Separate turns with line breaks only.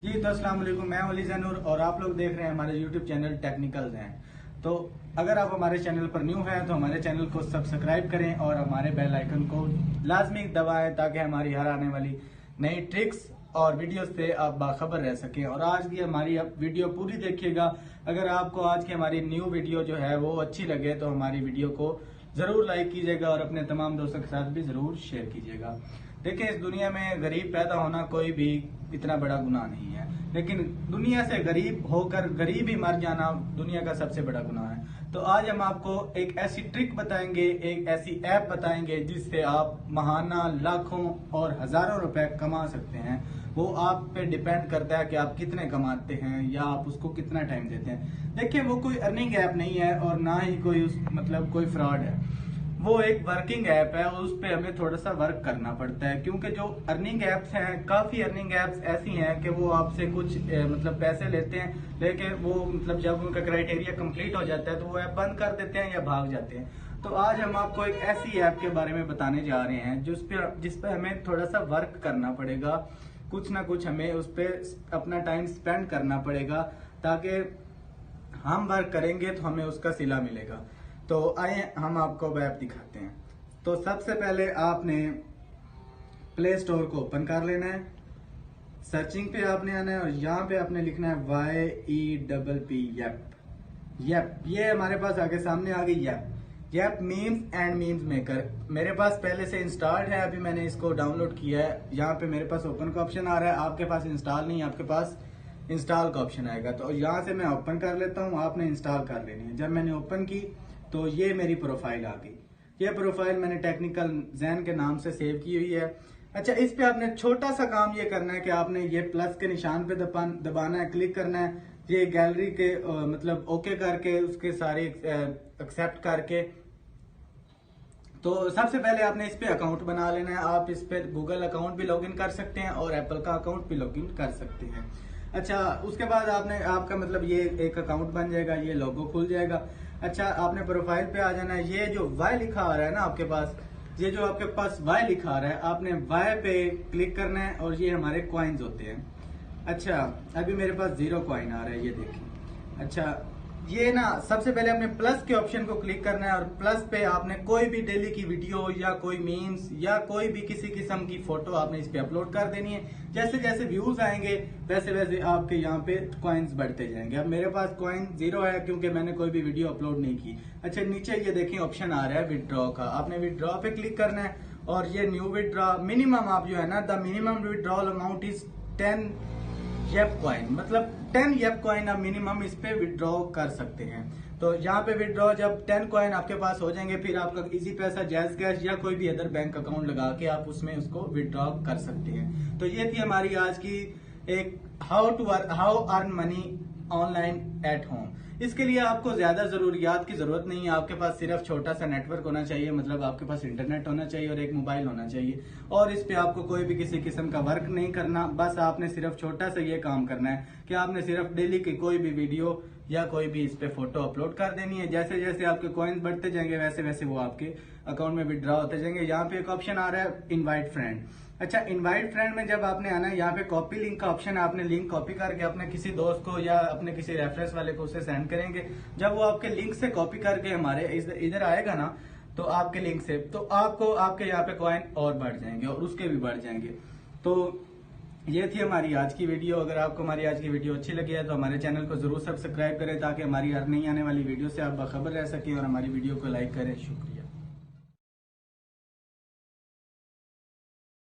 जी तो अस्सलाम वालेकुम, मैं वली ज़ैनूर और आप लोग देख रहे हैं हमारे यूट्यूब चैनल टेक्निकल्स हैं। तो अगर आप हमारे चैनल पर न्यू हैं तो हमारे चैनल को सब्सक्राइब करें और हमारे बेल आइकन को लाजमी दबाएं ताकि हमारी हर आने वाली नई ट्रिक्स और वीडियो से आप बाखबर रह सकें। और आज की हमारी अब वीडियो पूरी देखिएगा। अगर आपको आज की हमारी न्यू वीडियो जो है वो अच्छी लगे तो हमारी वीडियो को जरूर लाइक कीजिएगा और अपने तमाम दोस्तों के साथ भी जरूर शेयर कीजिएगा। देखिए, इस दुनिया में गरीब पैदा होना कोई भी इतना बड़ा गुनाह नहीं है, लेकिन दुनिया से गरीब होकर गरीब ही मर जाना दुनिया का सबसे बड़ा गुनाह है। तो आज हम आपको एक ऐसी ट्रिक बताएंगे, एक ऐसी ऐप बताएंगे जिससे आप महाना लाखों और हजारों रुपए कमा सकते हैं। वो आप पे डिपेंड करता है कि आप कितने कमाते हैं या आप उसको कितना टाइम देते हैं। देखिए, वो कोई अर्निंग ऐप नहीं है और ना ही कोई कोई फ्रॉड है। वो एक वर्किंग ऐप है और उस पर हमें थोड़ा सा वर्क करना पड़ता है, क्योंकि जो अर्निंग एप्स हैं, काफी अर्निंग एप्स ऐसी हैं कि वो आपसे कुछ पैसे लेते हैं, लेकिन वो जब उनका क्राइटेरिया कंप्लीट हो जाता है तो वो ऐप बंद कर देते हैं या भाग जाते हैं। तो आज हम आपको एक ऐसी ऐप के बारे में बताने जा रहे हैं जिस पे हमें थोड़ा सा वर्क करना पड़ेगा, कुछ ना कुछ हमें उस पर अपना टाइम स्पेंड करना पड़ेगा, ताकि हम वर्क करेंगे तो हमें उसका सिला मिलेगा। तो आइए हम आपको ऐप दिखाते हैं। तो सबसे पहले आपने प्ले स्टोर को ओपन कर लेना है, सर्चिंग पे आपने आना है और यहाँ पे आपने लिखना है YEPP यप। ये हमारे पास आगे सामने आ गई yup memes and memes maker. मेरे पास पहले से इंस्टॉल्ड है, अभी मैंने इसको डाउनलोड किया है। यहाँ पे मेरे पास ओपन का ऑप्शन आ रहा है, आपके पास इंस्टॉल नहीं, आपके पास इंस्टॉल का ऑप्शन आएगा। तो यहाँ से मैं ओपन कर लेता हूँ, आपने इंस्टॉल कर लेनी है। जब मैंने ओपन की तो ये मेरी प्रोफाइल आ गई। ये प्रोफाइल मैंने टेक्निकल जैन के नाम से सेव की हुई है। अच्छा, इस पे आपने छोटा सा काम ये करना है कि आपने ये प्लस के निशान पे दबाना है, क्लिक करना है। ये गैलरी के ओके करके उसके सारे एक्सेप्ट करके, तो सबसे पहले आपने इस पे अकाउंट बना लेना है। आप इस पे गूगल अकाउंट भी लॉगिन कर सकते हैं और एप्पल का अकाउंट भी लॉगिन कर सकते हैं। अच्छा, उसके बाद आपका ये एक अकाउंट बन जाएगा, ये लोगो खुल जाएगा। अच्छा, आपने प्रोफाइल पे आ जाना है। ये जो वाई लिखा आ रहा है ना आपके पास, ये जो आपके पास वाई लिखा आ रहा है, आपने वाई पे क्लिक करना है और ये हमारे कॉइन्स होते हैं। अच्छा, अभी मेरे पास 0 कॉइन आ रहा है, ये देखिए। अच्छा, ये ना सबसे पहले आपने प्लस के ऑप्शन को क्लिक करना है और प्लस पे आपने कोई भी डेली की वीडियो या कोई मीम्स या कोई भी किसी किस्म की फोटो आपने इस पे अपलोड कर देनी है। जैसे जैसे व्यूज आएंगे वैसे वैसे आपके यहाँ पे कॉइन्स बढ़ते जाएंगे। अब मेरे पास कॉइन 0 है क्योंकि मैंने कोई भी वीडियो अपलोड नहीं की। अच्छा, नीचे ये देखिए ऑप्शन आ रहा है विदड्रॉ का, आपने विदड्रॉ पे क्लिक करना है और ये न्यू विदड्रॉ मिनिमम आप जो है ना, the minimum withdrawal amount is 10 Yelp coin, 10 Yelp coin आप मिनिमम इस पे विड्रॉ कर सकते हैं। तो यहाँ पे विड्रॉ जब 10 कॉइन आपके पास हो जाएंगे, फिर आपका इजी पैसा, जैज कैश या कोई भी अदर बैंक अकाउंट लगा के आप उसमें उसको विड्रॉ कर सकते हैं। तो ये थी हमारी आज की एक how earn money online at home. इसके लिए आपको ज्यादा जरूरियात की जरूरत नहीं है। आपके पास सिर्फ छोटा सा नेटवर्क होना चाहिए, आपके पास इंटरनेट होना चाहिए और एक मोबाइल होना चाहिए। और इस पे आपको कोई भी किसी किस्म का वर्क नहीं करना, बस आपने सिर्फ छोटा सा ये काम करना है कि आपने सिर्फ डेली की कोई भी वीडियो या कोई भी इस पे फोटो अपलोड कर देनी है। जैसे जैसे आपके कॉइन्स बढ़ते जाएंगे वैसे वैसे वो आपके अकाउंट में विड्रॉ होते जाएंगे। यहाँ पे एक ऑप्शन आ रहा है इनवाइट फ्रेंड। अच्छा, इनवाइट फ्रेंड में जब आपने आना है, यहाँ पे कॉपी लिंक का ऑप्शन है। आपने लिंक कॉपी करके अपने किसी दोस्त को या अपने किसी रेफरेंस वाले को उसे सेंड करेंगे। जब वो आपके लिंक से कॉपी करके हमारे इधर आएगा ना, तो आपके लिंक से तो आपको आपके यहाँ पे कॉइन और बढ़ जाएंगे और उसके भी बढ़ जाएंगे। तो ये थी हमारी आज की वीडियो। अगर आपको हमारी आज की वीडियो अच्छी लगी है तो हमारे चैनल को जरूर सब्सक्राइब करें ताकि हमारी हर नई आने वाली वीडियो से आप बाखबर रह सकें और हमारी वीडियो को लाइक करें। शुक्रिया।